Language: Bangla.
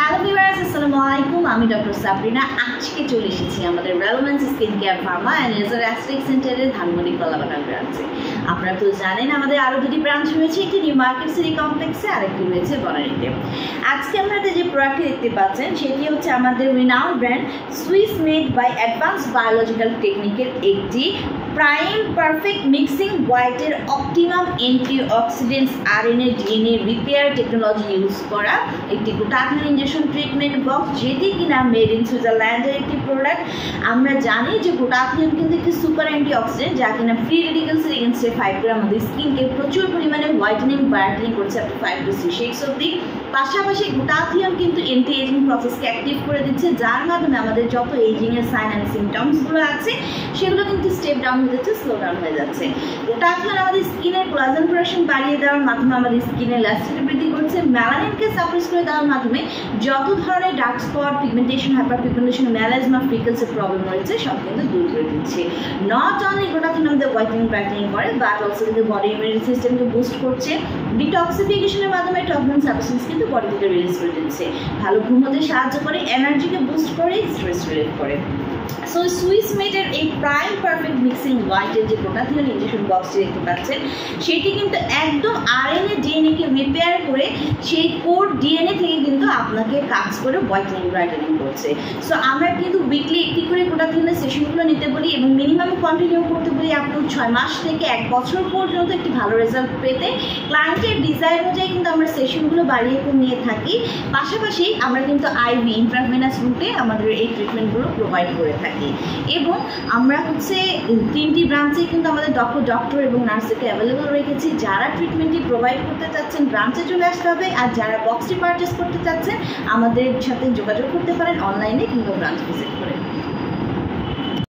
হ্যালো ভিউয়ার্স, আসসালামু আলাইকুম। আমি ডক্টর সাবরিনা। আজকে চলে এসেছি আমাদের relevance skin care pharma and laser aesthetic সেন্টারের ধানমন্ডি কলাবাগান ব্রাঞ্চে। আপনারা তো জানেন আমাদের আরও দুটি ব্রাঞ্চ রয়েছে, একটি নিউ মার্কেট সিটি কমপ্লেক্সে আর একটি রয়েছে বনানীতে। আজকে আপনারা যে প্রোডাক্টটি দেখতে পাচ্ছেন সেটি হচ্ছে আমাদের renowned brand Swiss made by advance biological টেকনিকের একটি প্রাইম পারফেক্ট মিক্সিং হোয়াইটের optimum anti oxidants RNA DNA repair technology use করা একটি গ্লুটাথিয়ন ইনজেকশন ট্রিটমেন্ট বক্স, যেটি কিনা মেড ইন সুইজারল্যান্ডের একটি প্রোডাক্ট। আমরা জানি যে গ্লুটাথিয়ন কিন্তু একটি সুপার অ্যান্টি অক্সিডেন্ট যা কিনা ফ্রি রেডিক্যালসের এগেনস্টে ফাইট করে আমাদের স্কিনকে প্রচুর পরিমাণে হোয়াইটেনিং ব্রাইটেনিং করছে আপ টু 5 to 6 shades অবধি। পাশাপাশি গ্লুটাথিয়ন কিন্তু অ্যান্টি এজিং প্রসেসকে অ্যাক্টিভ করে দিচ্ছে, যার মাধ্যমে আমাদের যত এজিংয়ের সাইন অ্যান্ড সিমটমসগুলো আছে সেগুলো কিন্তু স্টেপ ডাউন হয়ে যাচ্ছে, স্লো ডাউন হয়ে যাচ্ছে। গ্লুটাথিয়ন আমাদের স্কিনের কোলাজেন প্রোডাকশন বাড়িয়ে দেওয়ার মাধ্যমে আমাদের স্কিনের ইলাস্টিসিটি বৃদ্ধি করছে, মেলানিনকে সাপ্রেস করে দেওয়ার মাধ্যমে যত ধরনের dark spot, pigmentation, hyper pigmentation, melasma, ফ্রিকলসের প্রবলেম রয়েছে সব কিন্তু দূর করে দিচ্ছে। নট অনলি গ্লুটাথিয়ন আমাদের হোয়াইটেনিং ব্রাইটেনিং করে, বাট অলসো কিন্তু বডি ইমিউনিটি সিস্টেমকে বুস্ট করছে। ডিটক্সিফিকেশনের মাধ্যমে টক্সিন সাবস্টেন্স কিন্তু বডি থেকে রিলিজ করে দিচ্ছে, ভালো ঘুম হতে সাহায্য করে, এনার্জিকে বুস্ট করে, স্ট্রেস রিলিভ করে। সো সুইস মেডের এই প্রাইম পারফেক্ট মিক্সিং হোয়াইটের যে গ্লুটাথিয়ন ইনজেকশন বক্সটি দেখতে পাচ্ছেন সেটি কিন্তু একদম আরএনএ ডিএনএকে রিপেয়ার করে সেই কোর ডিএনএ থেকে কিন্তু আপনাকে কাজ করে হোয়াইটেনিং ব্রাইটেনিং করছে। সো আমরা কিন্তু উইকলি একটি করে গ্লুটাথিয়নের সেশনগুলো নিতে বলি এবং মিনিমাম কন্টিনিউ করতে বলি আপ টু 6 মাস থেকে 1 বছর পর্যন্ত একটি ভালো রেজাল্ট পেতে। ক্লায়েন্টের ডিজাইর অনুযায়ী কিন্তু আমরা সেশনগুলো বাড়িয়ে নিয়ে থাকি। পাশাপাশি আমরা কিন্তু আইভি ইন্ট্রাভেনাস রুটে আমাদের এই ট্রিটমেন্টগুলো প্রোভাইড করে থাকি এবং আমরা হচ্ছে 3টি ব্রাঞ্চে কিন্তু আমাদের ডক্টর এবং নার্সকে অ্যাভেলেবল রেখেছি। যারা ট্রিটমেন্টটি প্রোভাইড করতে চাচ্ছেন ব্রাঞ্চে চলে আসতে হবে, আর যারা বক্সটি পারচেস করতে চাচ্ছেন আমাদের সাথে যোগাযোগ করতে পারেন অনলাইনে কিংবা ব্রাঞ্চ ভিজিট করে।